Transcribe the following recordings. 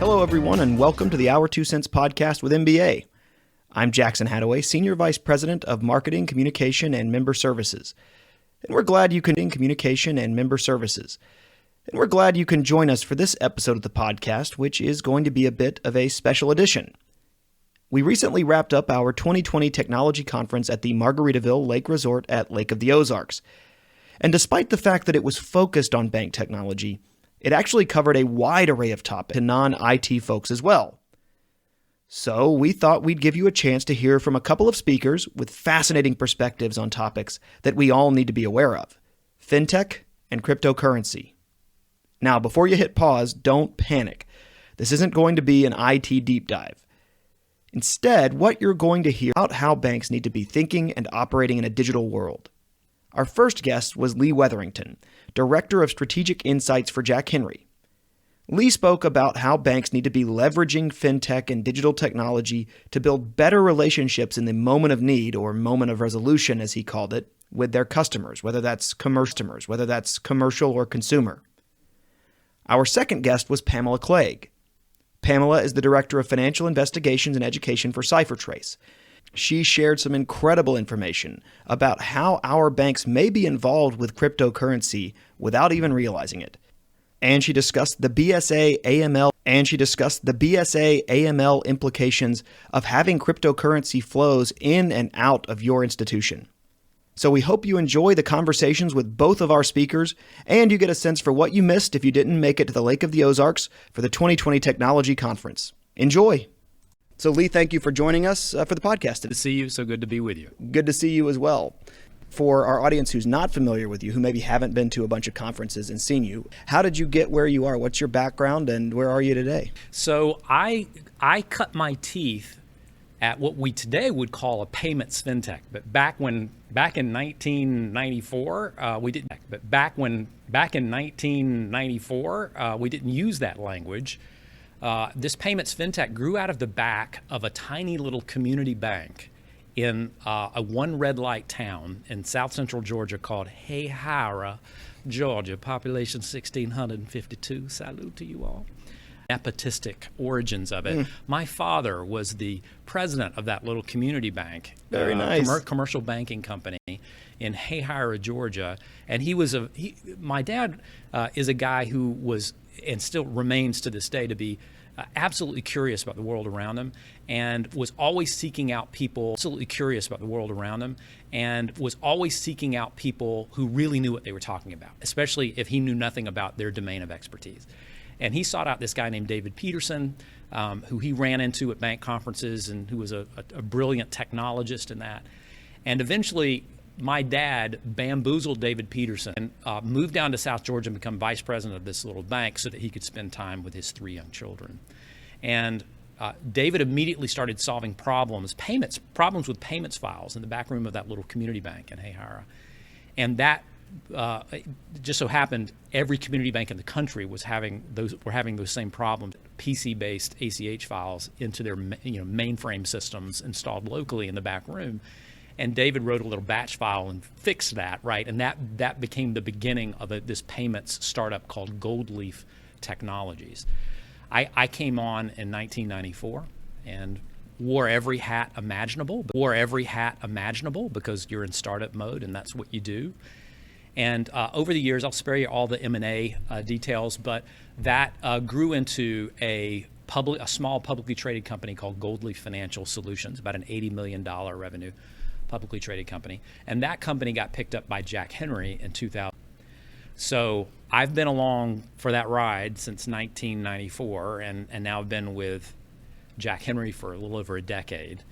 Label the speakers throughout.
Speaker 1: Hello, everyone, and welcome to the Our 2 Cents podcast with MBA. I'm Jackson Hadaway, Senior Vice President of Marketing, Communication, and Member Services. And we're glad you can join us for this episode of the podcast, which is going to be a bit of a special edition. We recently wrapped up our 2020 Technology Conference at the Margaritaville Lake Resort at Lake of the Ozarks. And despite the fact that it was focused on bank technology, it actually covered a wide array of topics to non-IT folks as well. So we thought we'd give you a chance to hear from a couple of speakers with fascinating perspectives on topics that we all need to be aware of: Fintech and cryptocurrency. Now, before you hit pause, don't panic. This isn't going to be an IT deep dive. Instead, what you're going to hear about how banks need to be thinking and operating in a digital world. Our first guest was Lee Wetherington, Director of Strategic Insights for Jack Henry. Lee spoke about how banks need to be leveraging fintech and digital technology to build better relationships in the moment of need, or moment of resolution, as he called it, with their customers, whether that's commercial or consumer. Our second guest was Pamela Klegg. Pamela is the Director of Financial Investigations and Education for Ciphertrace. She shared some incredible information about how our banks may be involved with cryptocurrency without even realizing it. And she discussed the BSA AML implications of having cryptocurrency flows in and out of your institution. So we hope you enjoy the conversations with both of our speakers, and you get a sense for what you missed if you didn't make it to the Lake of the Ozarks for the 2020 Technology Conference. Enjoy! So Lee, thank you for joining us for the podcast today.
Speaker 2: Good to see you. So good to be with you.
Speaker 1: Good to see you as well. For our audience who's not familiar with you, who maybe haven't been to a bunch of conferences and seen you, how did you get where you are? What's your background and where are you today?
Speaker 2: So I cut my teeth at what we today would call a payments fintech, but back in 1994, we didn't. But back in 1994, we didn't use that language. This payments fintech grew out of the back of a tiny little community bank in a one red light town in south central Georgia called Hayhira, Georgia, population 1,652. Salute to you all. Nepotistic origins of it. My father was the president of that little community bank.
Speaker 1: Very nice.
Speaker 2: Commercial banking company in Hayhira, Georgia. And my dad is a guy who was, and still remains to this day, to be absolutely curious about the world around him, and was always seeking out people who really knew what they were talking about, especially if he knew nothing about their domain of expertise. And he sought out this guy named David Peterson, who he ran into at bank conferences, and who was a brilliant technologist in that. And eventually, my dad bamboozled David Peterson and moved down to South Georgia and become vice president of this little bank so that he could spend time with his 3 young children. And David immediately started solving problems with payments files in the back room of that little community bank in Hayhira. And that it just so happened every community bank in the country were having those same problems. PC-based ACH files into their mainframe systems installed locally in the back room. And David wrote a little batch file and fixed that, right? And that became the beginning of this payments startup called Gold Leaf Technologies. I came on in 1994 and wore every hat imaginable because you're in startup mode and that's what you do. And over the years, I'll spare you all the M&A details, but that grew into a small publicly traded company called Gold Leaf Financial Solutions, about an $80 million revenue publicly traded company. And that company got picked up by Jack Henry in 2000. So I've been along for that ride since 1994, and now I've been with Jack Henry for a little over a decade.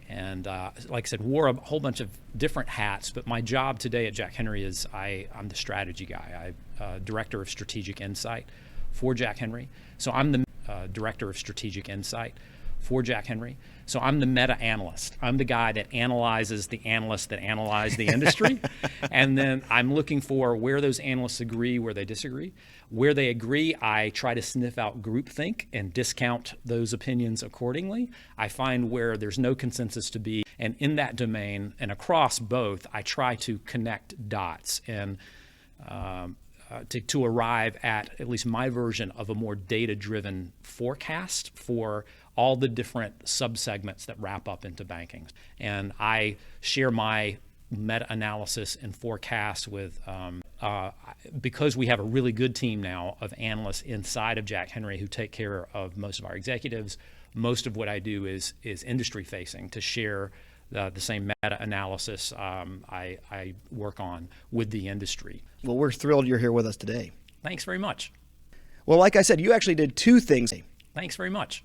Speaker 2: And like I said, wore a whole bunch of different hats, but my job today at Jack Henry is I'm the strategy guy. I'm Director of Strategic Insight for Jack Henry. So I'm the Director of Strategic Insight for Jack Henry. So I'm the meta analyst. I'm the guy that analyzes the analysts that analyze the industry. And then I'm looking for where those analysts agree, where they disagree. Where they agree, I try to sniff out groupthink and discount those opinions accordingly. I find where there's no consensus to be. And in that domain and across both, I try to connect dots and to arrive at least my version of a more data-driven forecast for all the different subsegments that wrap up into banking. And I share my meta-analysis and forecasts with, because we have a really good team now of analysts inside of Jack Henry who take care of most of our executives. Most of what I do is industry-facing to share the same meta-analysis I work on with the industry.
Speaker 1: Well, we're thrilled you're here with us today.
Speaker 2: Thanks very much.
Speaker 1: Well, like I said, you actually did two things.
Speaker 2: Thanks very much.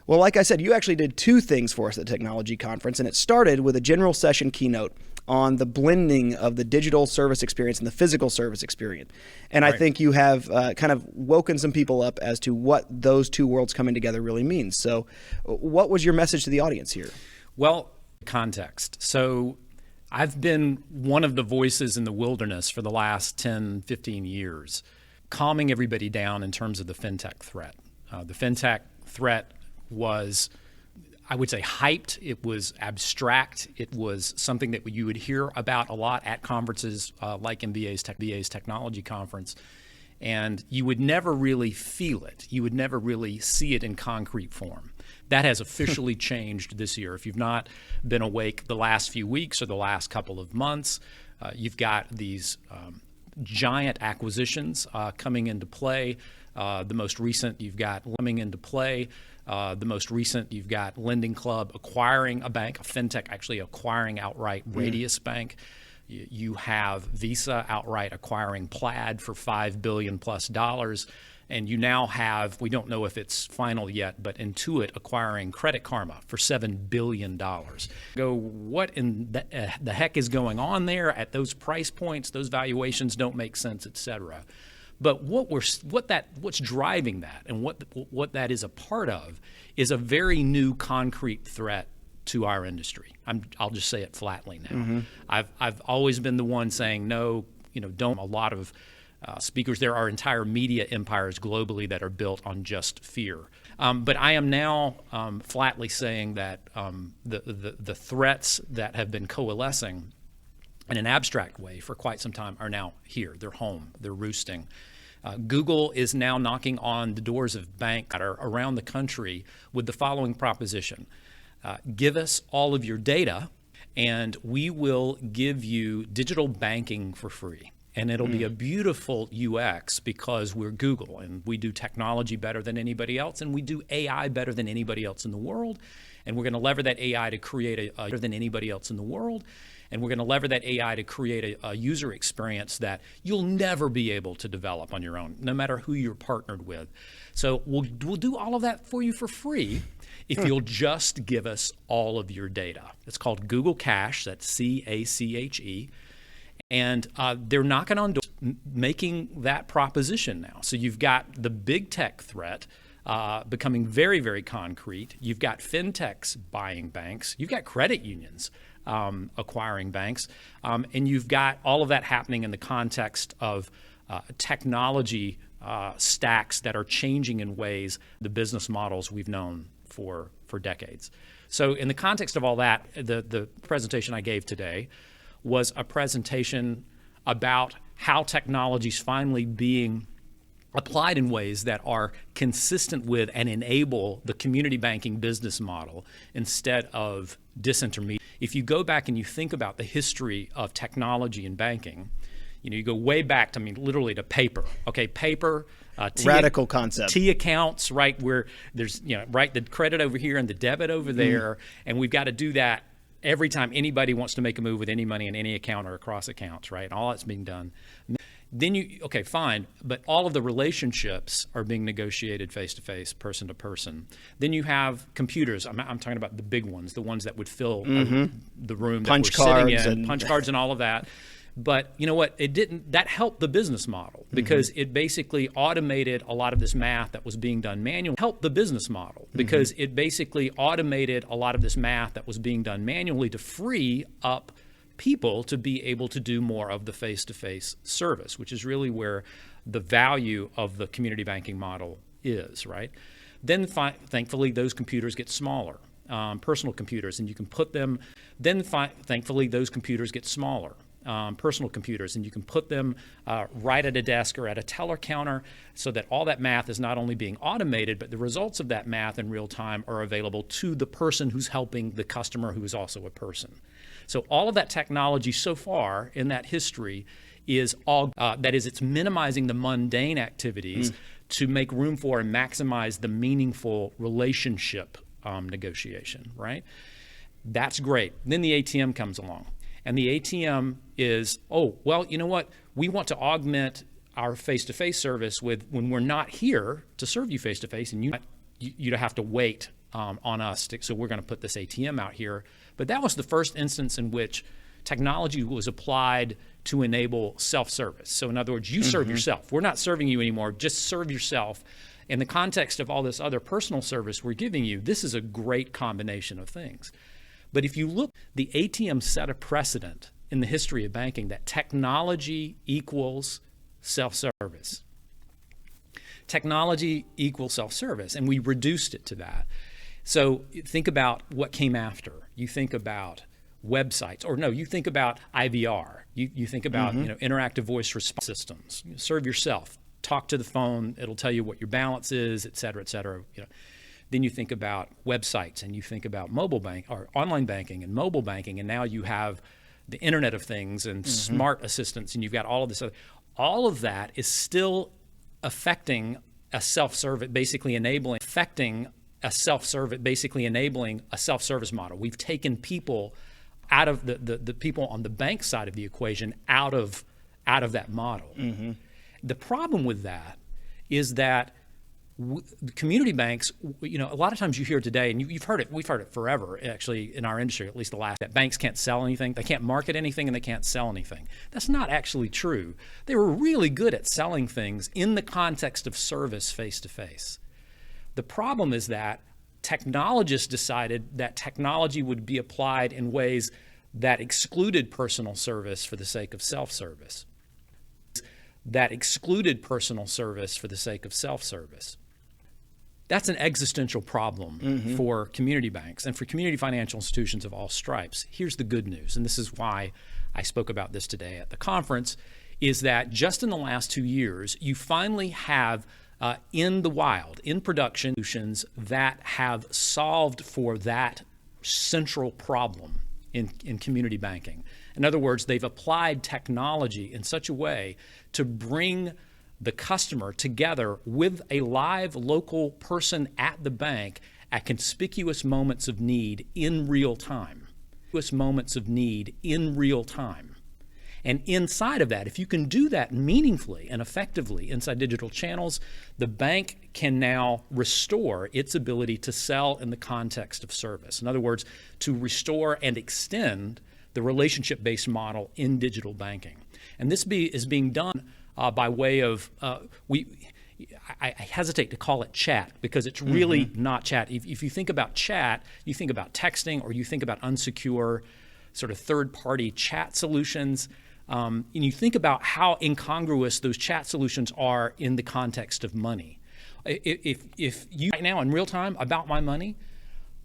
Speaker 1: Well, like I said, you actually did two things for us at the Technology Conference, and it started with a general session keynote on the blending of the digital service experience and the physical service experience. And
Speaker 2: Right.
Speaker 1: I think you have kind of woken some people up as to what those two worlds coming together really means. So what was your message to the audience here?
Speaker 2: Well, context. So I've been one of the voices in the wilderness for the last 10, 15 years, calming everybody down in terms of the fintech threat. The fintech threat was, I would say, hyped. It was abstract. It was something that you would hear about a lot at conferences like MBA's Technology Conference. And you would never really feel it. You would never really see it in concrete form. That has officially changed this year. If you've not been awake the last few weeks or the last couple of months, you've got these giant acquisitions coming into play. The most recent, you've got coming into play. The most recent, you've got Lending Club acquiring a bank, a fintech actually acquiring outright Radius Bank. You have Visa outright acquiring Plaid for $5 billion plus. And you now have, we don't know if it's final yet, but Intuit acquiring Credit Karma for $7 billion. Go, what in the heck is going on there at those price points? Those valuations don't make sense, et cetera. But what's driving that and what that is a part of is a very new concrete threat to our industry. I'll just say it flatly now. Mm-hmm. I've always been the one saying no, don't. A lot of speakers, there are entire media empires globally that are built on just fear. But I am now flatly saying that the threats that have been coalescing in an abstract way for quite some time are now here. They're home. They're roosting. Google is now knocking on the doors of banks that are around the country with the following proposition. Give us all of your data, and we will give you digital banking for free. And it'll be a beautiful UX because we're Google, and we do technology better than anybody else, and we do AI better than anybody else in the world. And we're going to lever that AI to create better than anybody else in the world. And we're going to lever that AI to create a user experience that you'll never be able to develop on your own, no matter who you're partnered with. So we'll do all of that for you for free if you'll just give us all of your data. It's called Google Cache, that's CACHE. And they're knocking on doors, making that proposition now. So you've got the big tech threat becoming very, very concrete. You've got fintechs buying banks. You've got credit unions acquiring banks. And you've got all of that happening in the context of technology stacks that are changing in ways, the business models we've known for decades. So in the context of all that, the presentation I gave today was a presentation about how technology is finally being applied in ways that are consistent with and enable the community banking business model instead of disintermediate. If you go back and you think about the history of technology in banking, you go way back to, literally to paper. Okay, paper.
Speaker 1: Radical concept.
Speaker 2: T accounts, right, where there's, right, the credit over here and the debit over there, and we've got to do that every time anybody wants to make a move with any money in any account or across accounts, right? All that's being done. Then okay, fine, but all of the relationships are being negotiated face-to-face, person-to-person. Then you have computers. I'm talking about the big ones, the ones that would fill the room that we're sitting in, punch cards and all of that. But you know what? That helped the business model because it basically automated a lot of this math that was being done manually. Helped the business model because it basically automated a lot of this math that was being done manually to free up people to be able to do more of the face-to-face service, which is really where the value of the community banking model is, right? Then thankfully those computers get smaller, personal computers, and you can put them, thankfully those computers get smaller. personal computers, and you can put them right at a desk or at a teller counter so that all that math is not only being automated, but the results of that math in real time are available to the person who's helping the customer, who is also a person. So all of that technology so far in that history is it's minimizing the mundane activities to make room for and maximize the meaningful relationship negotiation, right? That's great. Then the ATM comes along. And the ATM is, oh, well, you know what? We want to augment our face-to-face service with when we're not here to serve you face-to-face, and you have to wait on us. So we're going to put this ATM out here. But that was the first instance in which technology was applied to enable self-service. So in other words, you serve yourself. We're not serving you anymore. Just serve yourself. In the context of all this other personal service we're giving you, this is a great combination of things. But if you look, the ATM set a precedent in the history of banking that technology equals self-service. Technology equals self-service, and we reduced it to that. So think about what came after. You think about websites, or no, you think about IVR. You think about interactive voice response systems. Serve yourself. Talk to the phone. It'll tell you what your balance is, et cetera, et cetera. Then you think about websites, and you think about mobile bank or online banking and mobile banking, and now you have the Internet of Things and smart assistants, and you've got all of this. All of that is still affecting a self-service, basically enabling a self-service model. We've taken people out of the people on the bank side of the equation out of that model. The problem with that is that community banks, a lot of times you hear today, and we've heard it forever, actually, in our industry, at least that banks can't sell anything, they can't market anything, and they can't sell anything. That's not actually true. They were really good at selling things in the context of service face-to-face. The problem is that technologists decided that technology would be applied in ways that excluded personal service for the sake of self-service. That's an existential problem for community banks and for community financial institutions of all stripes. Here's the good news, and this is why I spoke about this today at the conference, is that just in the last 2 years, you finally have in the wild, in production, solutions that have solved for that central problem in community banking. In other words, they've applied technology in such a way to bring the customer together with a live local person at the bank at conspicuous moments of need in real time. And inside of that, if you can do that meaningfully and effectively inside digital channels, the bank can now restore its ability to sell in the context of service. In other words, to restore and extend the relationship-based model in digital banking. And this is being done by way of, I hesitate to call it chat because it's really not chat. If you think about chat, you think about texting, or you think about unsecure sort of third-party chat solutions. And you think about how incongruous those chat solutions are in the context of money. If you right now in real time about my money,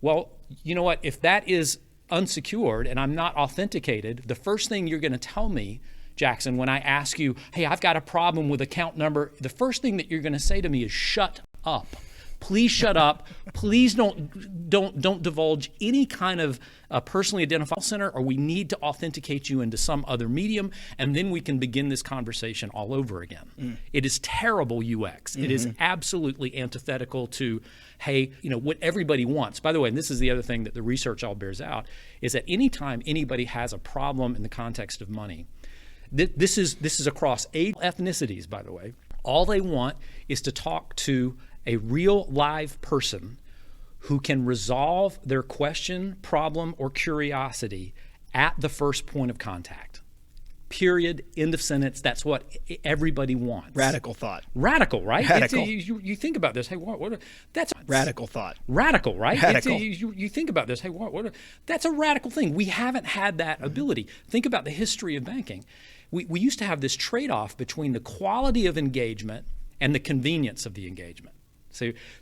Speaker 2: well, you know what? If that is unsecured and I'm not authenticated, the first thing you're going to tell me, Jackson, when I ask you, hey, I've got a problem with account number, the first thing that you're going to say to me is shut up. Please shut up. Please don't divulge any kind of personally identifiable center, or we need to authenticate you into some other medium, and then we can begin this conversation all over again. It is terrible UX. It is absolutely antithetical to, hey, what everybody wants. By the way, and this is the other thing that the research all bears out, is that anytime anybody has a problem in the context of money, this is across age, ethnicities, by the way, all they want is to talk to a real live person who can resolve their question, problem, or curiosity at the first point of contact. Period. End of sentence. That's what everybody wants.
Speaker 1: Radical thought.
Speaker 2: Radical, right?
Speaker 1: Radical.
Speaker 2: You think about this. Hey, what? That's
Speaker 1: radical thought.
Speaker 2: Radical, right?
Speaker 1: Radical.
Speaker 2: You think about this. Hey, what? That's a radical thing. We haven't had that ability. Think about the history of banking. We used to have this trade-off between the quality of engagement and the convenience of the engagement.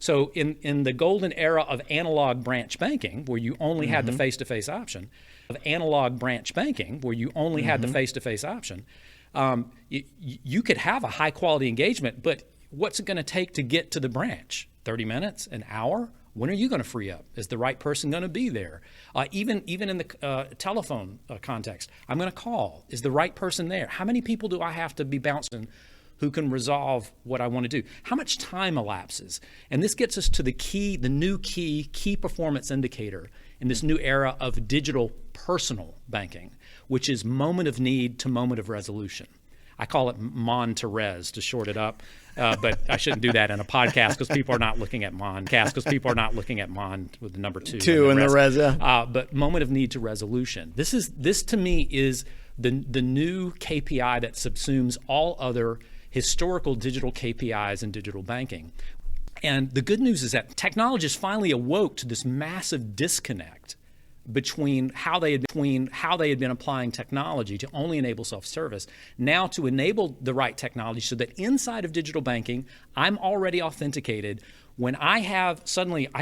Speaker 2: So in the golden era of analog branch banking, where you only had the face-to-face option, of analog branch banking, where you only had the face-to-face option, you could have a high-quality engagement, but what's it going to take to get to the branch? 30 minutes, an hour? When are you going to free up? Is the right person going to be there? Even in the telephone context, I'm going to call. Is the right person there? How many people do I have to be bouncing who can resolve what I want to do? How much time elapses? And this gets us to the new key performance indicator in this new era of digital personal banking, which is moment of need to moment of resolution. I call it MON to res to short it up, but I shouldn't do that in a podcast because people are not looking at MON. With the number two
Speaker 1: and the res. Yeah.
Speaker 2: But moment of need to resolution. This to me is the new KPI that subsumes all other historical digital KPIs in digital banking. And the good news is that technologists finally awoke to this massive disconnect between how they had been applying technology to only enable self-service, now to enable the right technology so that inside of digital banking, I'm already authenticated. When I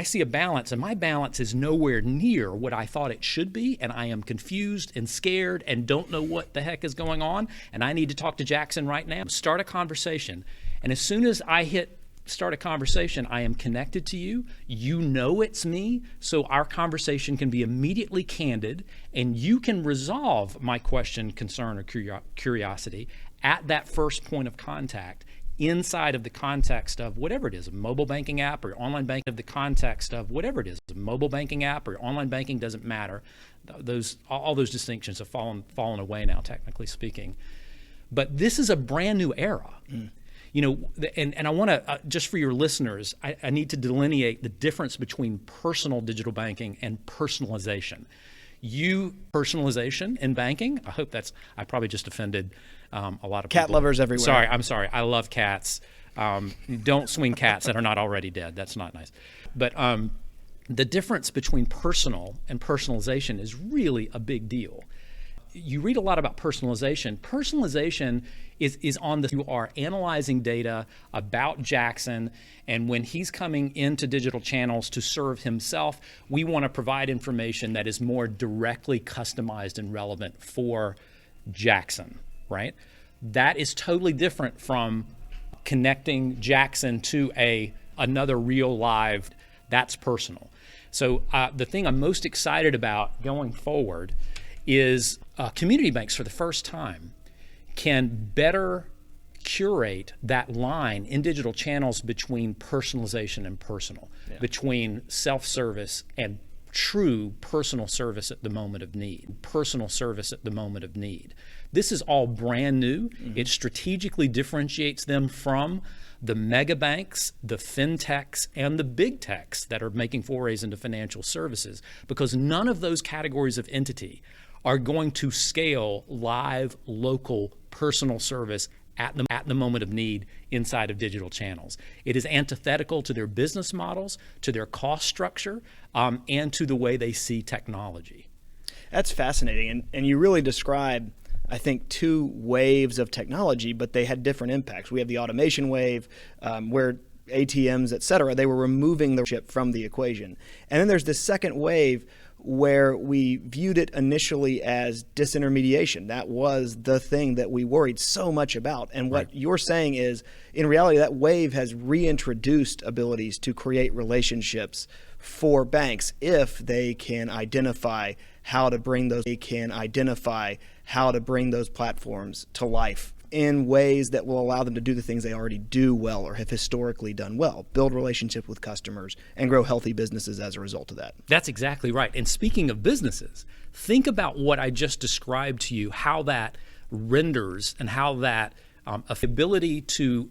Speaker 2: see a balance and my balance is nowhere near what I thought it should be, and I am confused and scared and don't know what the heck is going on, and I need to talk to Jackson right now, start a conversation. And as soon as I hit start a conversation, I am connected to you. You know it's me, so our conversation can be immediately candid, and you can resolve my question, concern, or curiosity at that first point of contact inside of the context of whatever it is, a mobile banking app or online banking, of the context of whatever it is, a mobile banking app or online banking, doesn't matter. All those distinctions have fallen away now, technically speaking. But this is a brand new era. You know, and I want to, just for your listeners, I need to delineate the difference between personal digital banking and personalization. Personalization in banking, I probably just offended a lot of
Speaker 1: cat
Speaker 2: people.
Speaker 1: Lovers everywhere.
Speaker 2: I'm sorry. I love cats. Don't swing cats that are not already dead. That's not nice. But the difference between personal and personalization is really a big deal. You read a lot about personalization. Personalization is on the, you are analyzing data about Jackson, and when he's coming into digital channels to serve himself, we want to provide information that is more directly customized and relevant for Jackson, right? That is totally different from connecting Jackson to another real live, that's personal. So the thing I'm most excited about going forward is community banks for the first time can better curate that line in digital channels between personalization and personal, between self-service and true personal service at the moment of need. This is all brand new. It strategically differentiates them from the mega banks, the fintechs, and the big techs that are making forays into financial services, because none of those categories of entity are going to scale live, local, personal service at the moment of need inside of digital channels. It is antithetical to their business models, to their cost structure, and to the way they see technology.
Speaker 1: That's fascinating. And you really describe, I think, two waves of technology, but they had different impacts. We have the automation wave, where ATMs, et cetera, they were removing the chip from the equation. And then there's this second wave where we viewed it initially as disintermediation. That was the thing that we worried so much about. And what you're saying is, in reality, that wave has reintroduced abilities to create relationships for banks if they can identify how to bring those platforms to life in ways that will allow them to do the things they already do well or have historically done well, build relationships with customers, and grow healthy businesses as a result of that.
Speaker 2: That's exactly right. And speaking of businesses, think about what I just described to you, how that renders and how that ability to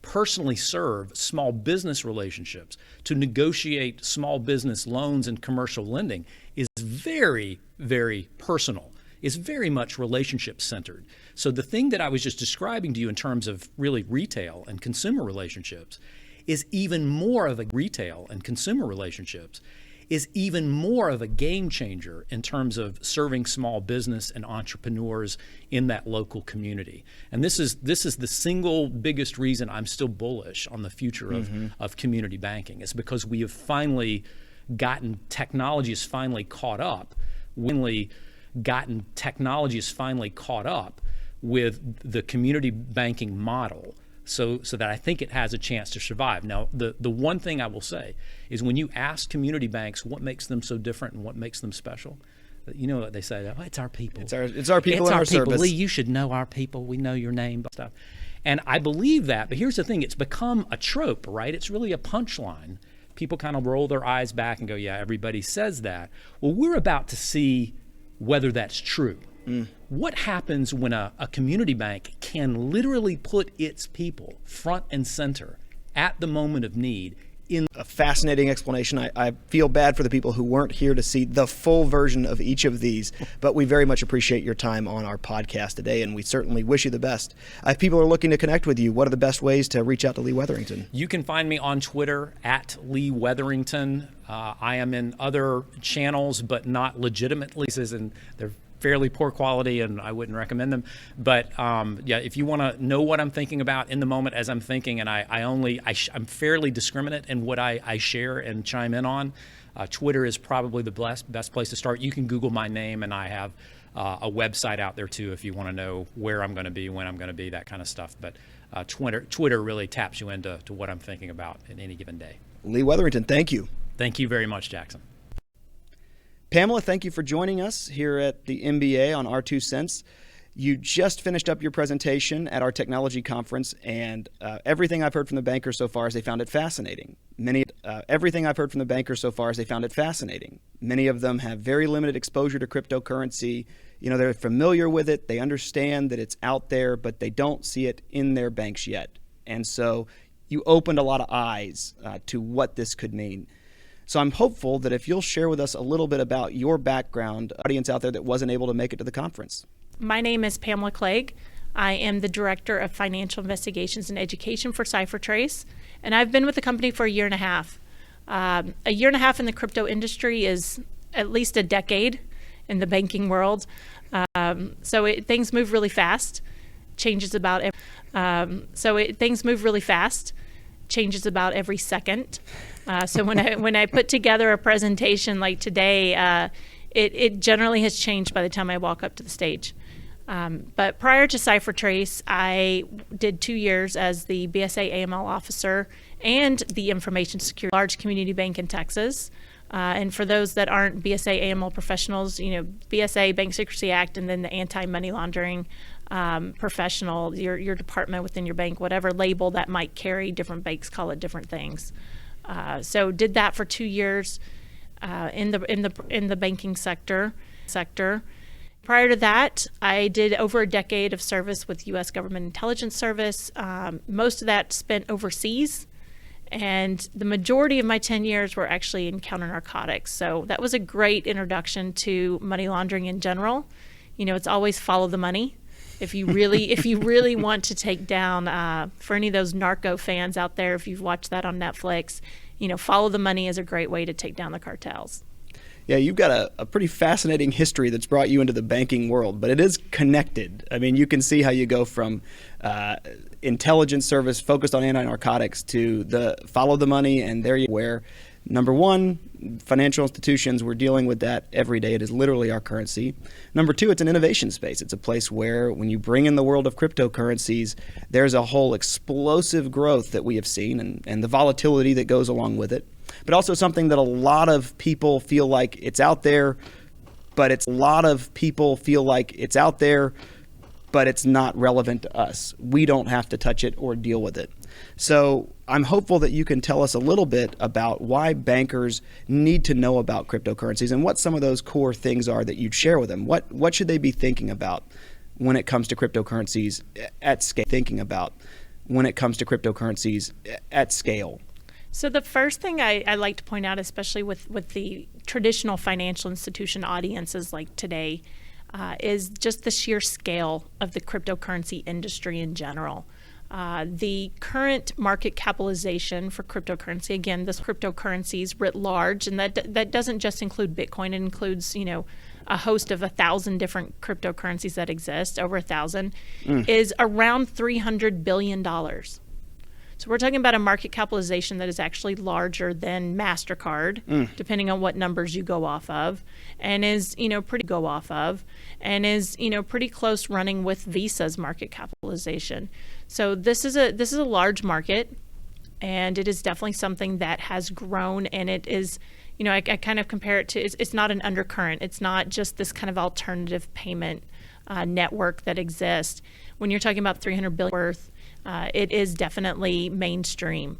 Speaker 2: personally serve small business relationships, to negotiate small business loans and commercial lending is very, very personal. Is very much relationship centered. So the thing that I was just describing to you in terms of really retail and consumer relationships is even more of a game changer in terms of serving small business and entrepreneurs in that local community. And this is the single biggest reason I'm still bullish on the future of community banking, is because we have finally technology has finally caught up technology has finally caught up with the community banking model, so that I think it has a chance to survive. Now, the one thing I will say is when you ask community banks what makes them so different and what makes them special, you know what they say? Oh, it's our people.
Speaker 1: It's our people in our service.
Speaker 2: Lee, you should know our people. We know your name, stuff. And I believe that, but here's the thing. It's become a trope, right? It's really a punchline. People kind of roll their eyes back and go, yeah, everybody says that. Well, we're about to see whether that's true. What happens when a community bank can literally put its people front and center at the moment of need?
Speaker 1: A fascinating explanation. I feel bad for the people who weren't here to see the full version of each of these, but we very much appreciate your time on our podcast today, and we certainly wish you the best. If people are looking to connect with you, what are the best ways to reach out to Lee Wetherington?
Speaker 2: You can find me on Twitter at Lee Wetherington. I am in other channels, but not legitimately, and they're fairly poor quality, and I wouldn't recommend them. But yeah, if you want to know what I'm thinking about in the moment as I'm thinking, and I'm fairly discriminate in what I share and chime in on, Twitter is probably the best place to start. You can Google my name, and I have a website out there too if you want to know where I'm going to be, when I'm going to be, that kind of stuff. But Twitter really taps you into what I'm thinking about in any given day.
Speaker 1: Lee Wetherington, thank you.
Speaker 2: Thank you very much, Jackson.
Speaker 1: Pamela, thank you for joining us here at the MBA on R2 Cents. You just finished up your presentation at our technology conference, and everything I've heard from the bankers so far is they found it fascinating. Everything I've heard from the bankers so far is they found it fascinating. Many of them have very limited exposure to cryptocurrency. You know, they're familiar with it. They understand that it's out there, but they don't see it in their banks yet. And so you opened a lot of eyes to what this could mean. So I'm hopeful that if you'll share with us a little bit about your background, audience out there that wasn't able to make it to the conference.
Speaker 3: My name is Pamela Klegg. I am the Director of Financial Investigations and Education for Ciphertrace, and I've been with the company for a year and a half. A year and a half in the crypto industry is at least a decade in the banking world. Things move really fast. Changes about every second. So when I put together a presentation like today, it generally has changed by the time I walk up to the stage. But prior to Ciphertrace, I did 2 years as the BSA AML officer and the information security large community bank in Texas. And for those that aren't BSA AML professionals, you know, BSA, Bank Secrecy Act, and then the anti-money laundering professional, your department within your bank, whatever label that might carry, different banks call it different things. So did that for 2 years in the banking sector. Prior to that, I did over a decade of service with U.S. Government Intelligence Service. Most of that spent overseas, and the majority of my 10 years were actually in counter narcotics. So that was a great introduction to money laundering in general. You know, it's always follow the money. If you really want to take down, for any of those narco fans out there, if you've watched that on Netflix, you know, follow the money is a great way to take down the cartels.
Speaker 1: Yeah, you've got a pretty fascinating history that's brought you into the banking world, but it is connected. I mean, you can see how you go from intelligence service focused on anti-narcotics to the follow the money, and there you where, number one, financial institutions, we're dealing with that every day. It is literally our currency. Number two, it's an innovation space. It's a place where when you bring in the world of cryptocurrencies, there's a whole explosive growth that we have seen and the volatility that goes along with it. But also something that a lot of people feel like it's out there, but it's not relevant to us. We don't have to touch it or deal with it. So I'm hopeful that you can tell us a little bit about why bankers need to know about cryptocurrencies and what some of those core things are that you'd share with them. What should they be thinking about when it comes to cryptocurrencies at scale?
Speaker 3: So the first thing I like to point out, especially with the traditional financial institution audiences like today, is just the sheer scale of the cryptocurrency industry in general. The current market capitalization for cryptocurrency, again, this cryptocurrencies writ large, and that doesn't just include Bitcoin. It includes, you know, a host of 1,000 different cryptocurrencies that exist, over 1,000, is around $300 billion. So we're talking about a market capitalization that is actually larger than MasterCard, depending on what numbers you go off of, and is, pretty close running with Visa's market capitalization. So this is a large market, and it is definitely something that has grown, and it is, I kind of compare it to, it's not an undercurrent. It's not just this kind of alternative payment network that exists. When you're talking about $300 billion worth, it is definitely mainstream.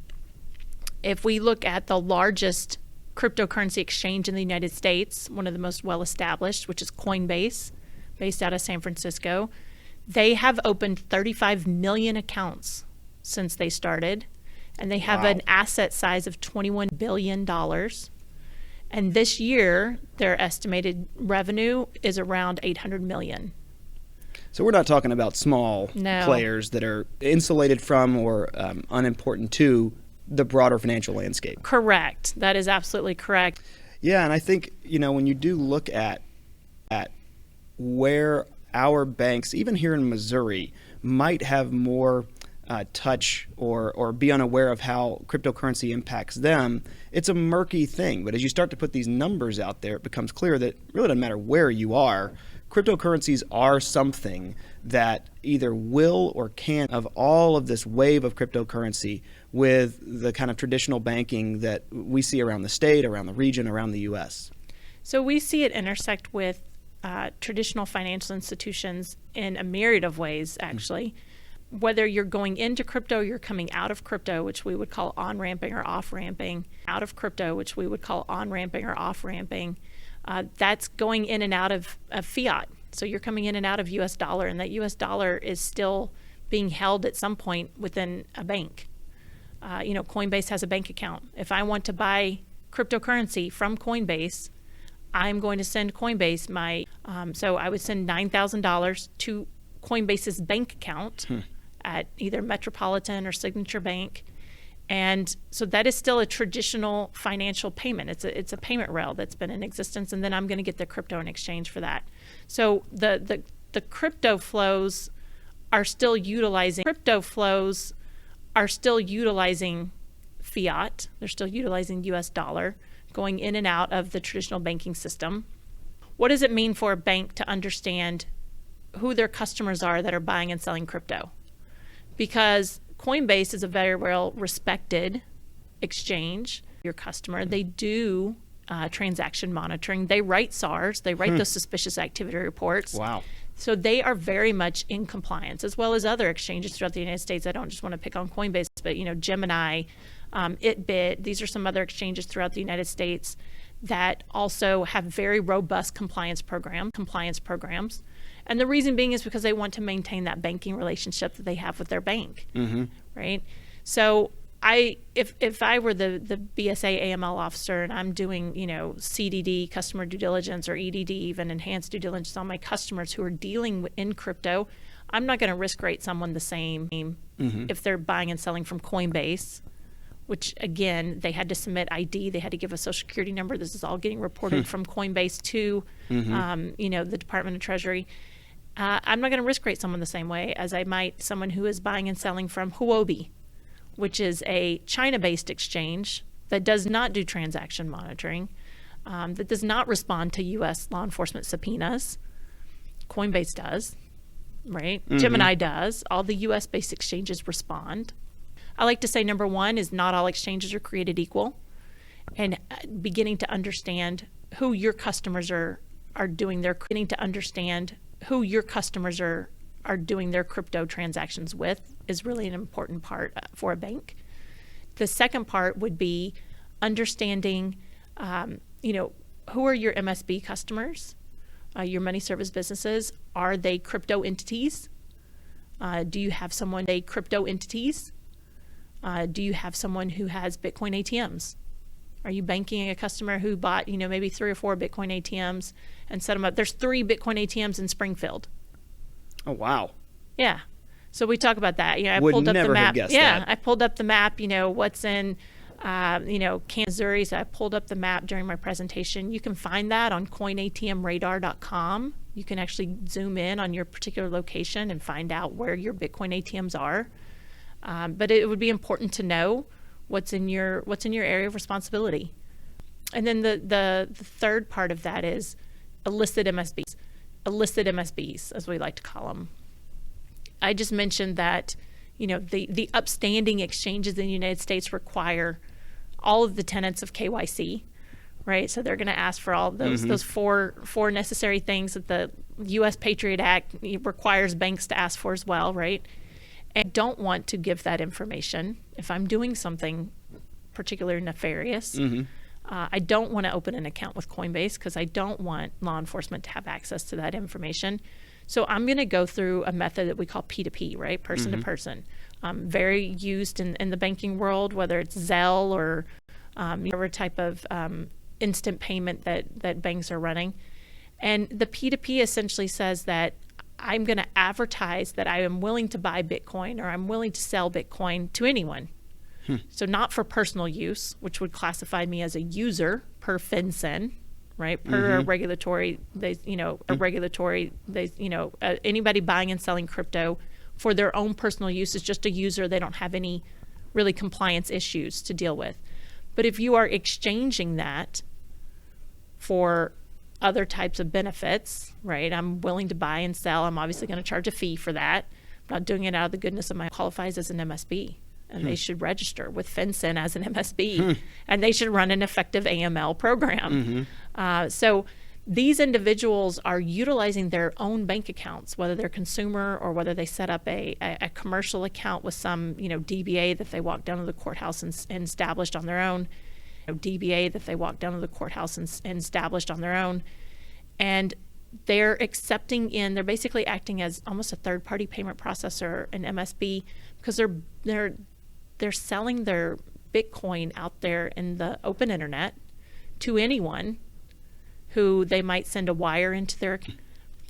Speaker 3: If we look at the largest cryptocurrency exchange in the United States, one of the most well-established, which is Coinbase, based out of San Francisco, they have opened 35 million accounts since they started, and they have an asset size of $21 billion. And this year, their estimated revenue is around $800 million.
Speaker 1: So we're not talking about small players that are insulated from or unimportant to the broader financial landscape.
Speaker 3: Correct. That is absolutely correct.
Speaker 1: Yeah, and I think, when you do look at where our banks, even here in Missouri, might have more touch or be unaware of how cryptocurrency impacts them, it's a murky thing. But as you start to put these numbers out there, it becomes clear that it really doesn't matter where you are. Cryptocurrencies are something that either will or can, of all of this wave of cryptocurrency with the kind of traditional banking that we see around the state, around the region, around the U.S.
Speaker 3: So we see it intersect with traditional financial institutions in a myriad of ways, actually. Whether you're going into crypto, you're coming out of crypto, which we would call on-ramping or off-ramping, that's going in and out of fiat. So you're coming in and out of U.S. dollar, and that U.S. dollar is still being held at some point within a bank. Coinbase has a bank account. If I want to buy cryptocurrency from Coinbase, I'm going to send Coinbase so I would send $9,000 to Coinbase's bank account at either Metropolitan or Signature Bank. And so that is still a traditional financial payment. It's a payment rail that's been in existence, and then I'm going to get the crypto in exchange for that. So the crypto flows are still utilizing fiat. They're still utilizing U.S. dollar, going in and out of the traditional banking system. What does it mean for a bank to understand who their customers are that are buying and selling crypto? Because Coinbase is a very well respected exchange. Your customer, they do transaction monitoring. They write SARs. They write those suspicious activity reports.
Speaker 1: Wow.
Speaker 3: So they are very much in compliance, as well as other exchanges throughout the United States. I don't just want to pick on Coinbase, but Gemini, ItBit, these are some other exchanges throughout the United States that also have very robust compliance programs. And the reason being is because they want to maintain that banking relationship that they have with their bank, right? So if I were the BSA AML officer and I'm doing, CDD, customer due diligence, or EDD, even enhanced due diligence on my customers who are dealing in crypto, I'm not going to risk rate someone the same if they're buying and selling from Coinbase, which again, they had to submit ID, they had to give a social security number. This is all getting reported from Coinbase to, the Department of Treasury. I'm not going to risk rate someone the same way as I might someone who is buying and selling from Huobi, which is a China-based exchange that does not do transaction monitoring, that does not respond to U.S. law enforcement subpoenas. Coinbase does, right? Gemini does. All the U.S.-based exchanges respond. I like to say number one is not all exchanges are created equal, and beginning to understand who your customers are doing their crypto transactions with is really an important part for a bank. The second part would be understanding, who are your MSB customers, your money service businesses? Are they crypto entities? Do you have someone who has Bitcoin ATMs? Are you banking a customer who bought, maybe 3 or 4 Bitcoin ATMs and set them up? There's 3 Bitcoin ATMs in Springfield.
Speaker 1: Oh, wow.
Speaker 3: Yeah. So we talk about that. I
Speaker 1: Would
Speaker 3: pulled up
Speaker 1: never
Speaker 3: the map.
Speaker 1: have guessed
Speaker 3: Yeah,
Speaker 1: that.
Speaker 3: I pulled up the map, what's in, Kansas, Missouri. So I pulled up the map during my presentation. You can find that on coinatmradar.com. You can actually zoom in on your particular location and find out where your Bitcoin ATMs are. But it would be important to know what's in your area of responsibility. And then the third part of that is illicit MSBs, as we like to call them. I just mentioned that, the upstanding exchanges in the United States require all of the tenets of KYC, right? So they're going to ask for all of those four necessary things that the U.S. Patriot Act requires banks to ask for as well, right? And I don't want to give that information if I'm doing something particularly nefarious. I don't want to open an account with Coinbase because I don't want law enforcement to have access to that information. So I'm going to go through a method that we call P2P, right? Person to person. Very used in the banking world, whether it's Zelle or whatever type of instant payment that banks are running. And the P2P essentially says that I'm going to advertise that I am willing to buy Bitcoin or I'm willing to sell Bitcoin to anyone. So not for personal use, which would classify me as a user per FinCEN, right? Per regulatory, anybody buying and selling crypto for their own personal use is just a user. They don't have any really compliance issues to deal with. But if you are exchanging that for other types of benefits, right? I'm willing to buy and sell. I'm obviously going to charge a fee for that. I'm not doing it out of the goodness of my qualifies as an MSB. And they should register with FinCEN as an MSB. And they should run an effective AML program. So these individuals are utilizing their own bank accounts, whether they're consumer or whether they set up a commercial account with some DBA that they walk down to the courthouse and established on their own. And they're they're basically acting as almost a third-party payment processor, an MSB, because they're selling their Bitcoin out there in the open internet to anyone who they might send a wire into their account.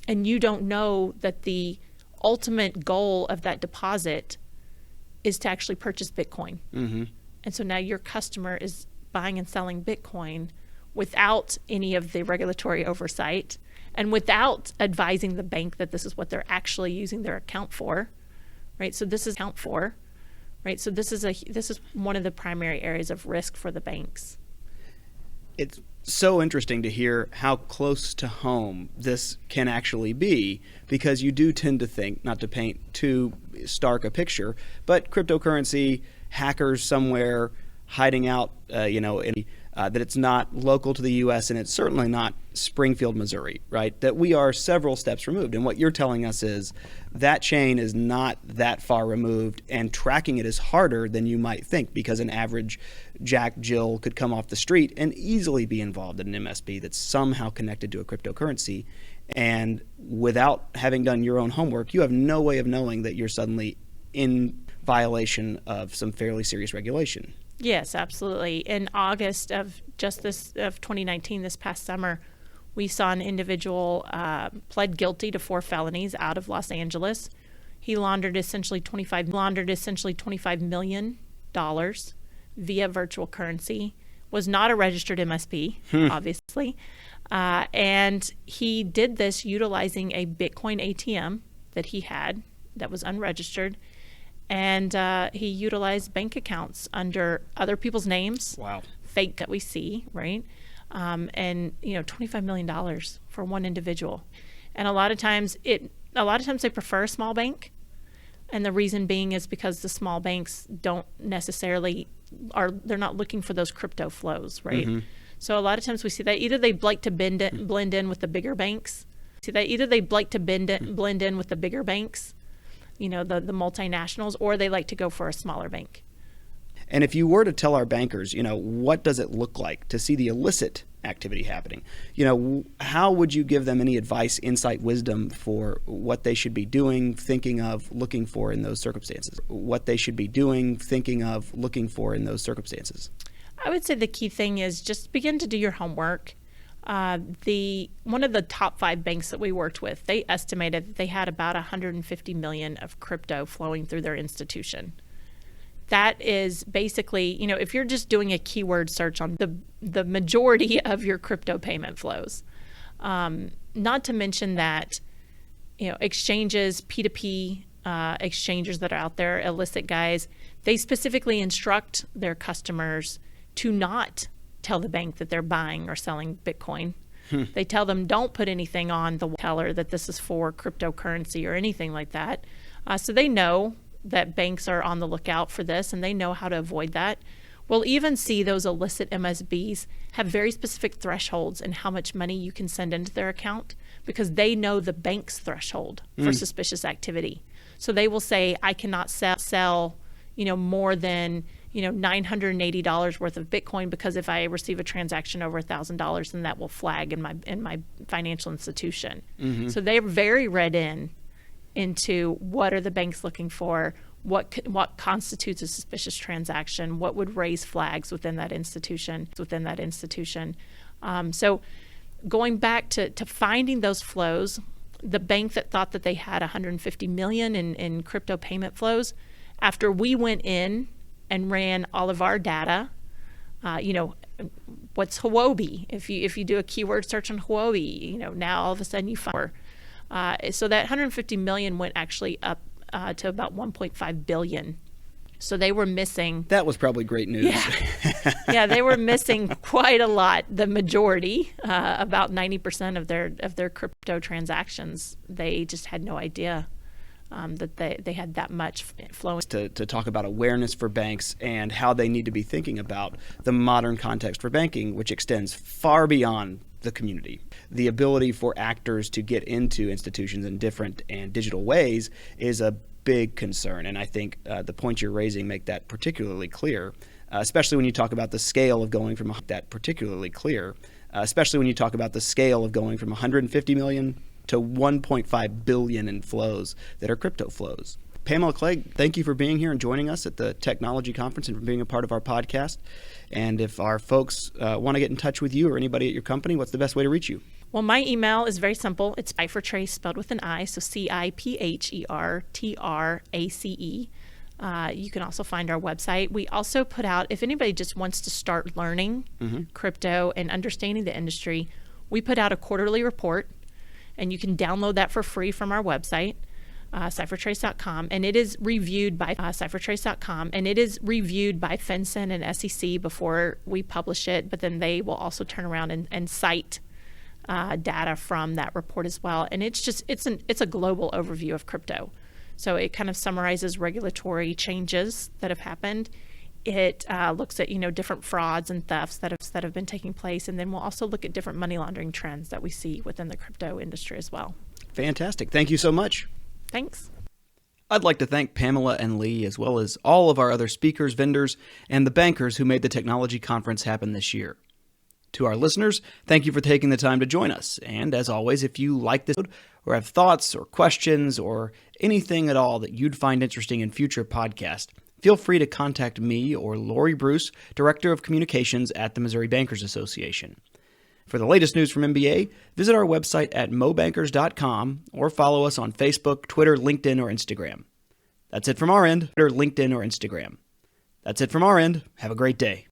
Speaker 3: And you don't know that the ultimate goal of that deposit is to actually purchase Bitcoin. And so now your customer is buying and selling Bitcoin without any of the regulatory oversight and without advising the bank that this is what they're actually using their account for, right? So this is one of the primary areas of risk for the banks.
Speaker 1: It's so interesting to hear how close to home this can actually be, because you do tend to think, not to paint too stark a picture, but cryptocurrency, hackers somewhere hiding out, that it's not local to the U.S. and it's certainly not Springfield, Missouri, right? That we are several steps removed. And what you're telling us is that chain is not that far removed, and tracking it is harder than you might think, because an average Jack Jill could come off the street and easily be involved in an MSB that's somehow connected to a cryptocurrency. And without having done your own homework, you have no way of knowing that you're suddenly in violation of some fairly serious regulation.
Speaker 3: Yes, absolutely. In August of 2019, this past summer, we saw an individual pled guilty to 4 felonies out of Los Angeles. He laundered essentially $25 million via virtual currency. Was not a registered MSB, obviously, and he did this utilizing a Bitcoin ATM that he had that was unregistered. And he utilized bank accounts under other people's names.
Speaker 1: Wow.
Speaker 3: Fake that we see, right? And $25 million for one individual. And a lot of times they prefer a small bank. And the reason being is because the small banks don't necessarily they're not looking for those crypto flows, right? So a lot of times we see that either they like to blend in with the bigger banks. The multinationals, or they like to go for a smaller bank.
Speaker 1: And if you were to tell our bankers, what does it look like to see the illicit activity happening? How would you give them any advice, insight, wisdom for what they should be doing, thinking of, looking for in those circumstances?
Speaker 3: I would say the key thing is just begin to do your homework. One of the top 5 banks that we worked with, they estimated that they had about 150 million of crypto flowing through their institution. That is basically, if you're just doing a keyword search on the majority of your crypto payment flows. Not to mention that, exchanges, P2P, exchangers that are out there, illicit guys, they specifically instruct their customers to not tell the bank that they're buying or selling Bitcoin. They tell them don't put anything on the teller that this is for cryptocurrency or anything like that. So they know that banks are on the lookout for this, and they know how to avoid that. We'll even see those illicit MSBs have very specific thresholds in how much money you can send into their account, because they know the bank's threshold for suspicious activity. So they will say, I cannot sell more than $980 worth of Bitcoin, because if I receive a transaction over $1,000, then that will flag in my financial institution. So they're very read into what are the banks looking for, what constitutes a suspicious transaction, what would raise flags within that institution. So going back to finding those flows, the bank that thought that they had 150 million in crypto payment flows, after we went in and ran all of our data, what's Huobi? If you do a keyword search on Huobi, now all of a sudden you find. So that 150 million went actually up to about 1.5 billion. So they were missing.
Speaker 1: That was probably great news.
Speaker 3: Yeah, they were missing quite a lot. The majority, about 90% of their crypto transactions, they just had no idea that they had that much flowing.
Speaker 1: To talk about awareness for banks and how they need to be thinking about the modern context for banking, which extends far beyond the community. The ability for actors to get into institutions in different and digital ways is a big concern. And I think the points you're raising make that particularly clear, especially when you talk about the scale of going from 150 million to 1.5 billion in flows that are crypto flows. Pamela Klegg, thank you for being here and joining us at the Technology Conference and for being a part of our podcast. And if our folks want to get in touch with you or anybody at your company, what's the best way to reach you?
Speaker 3: Well, my email is very simple. It's Ciphertrace, spelled with an I, so Ciphertrace. You can also find our website. We also put out, if anybody just wants to start learning crypto and understanding the industry, we put out a quarterly report, and you can download that for free from our website. Ciphertrace.com, and it is reviewed by Ciphertrace.com, and it is reviewed by FinCEN and SEC before we publish it. But then they will also turn around and cite data from that report as well. And it's a global overview of crypto. So it kind of summarizes regulatory changes that have happened. It looks at different frauds and thefts that have been taking place, and then we'll also look at different money laundering trends that we see within the crypto industry as well.
Speaker 1: Fantastic. Thank you so much.
Speaker 3: Thanks.
Speaker 1: I'd like to thank Pamela and Lee, as well as all of our other speakers, vendors, and the bankers who made the technology conference happen this year. To our listeners, thank you for taking the time to join us. And as always, if you like this or have thoughts or questions or anything at all that you'd find interesting in future podcasts, feel free to contact me or Lori Bruce, Director of Communications at the Missouri Bankers Association. For the latest news from MBA, visit our website at mobankers.com or follow us on Facebook, Twitter, LinkedIn, or Instagram. That's it from our end. Have a great day.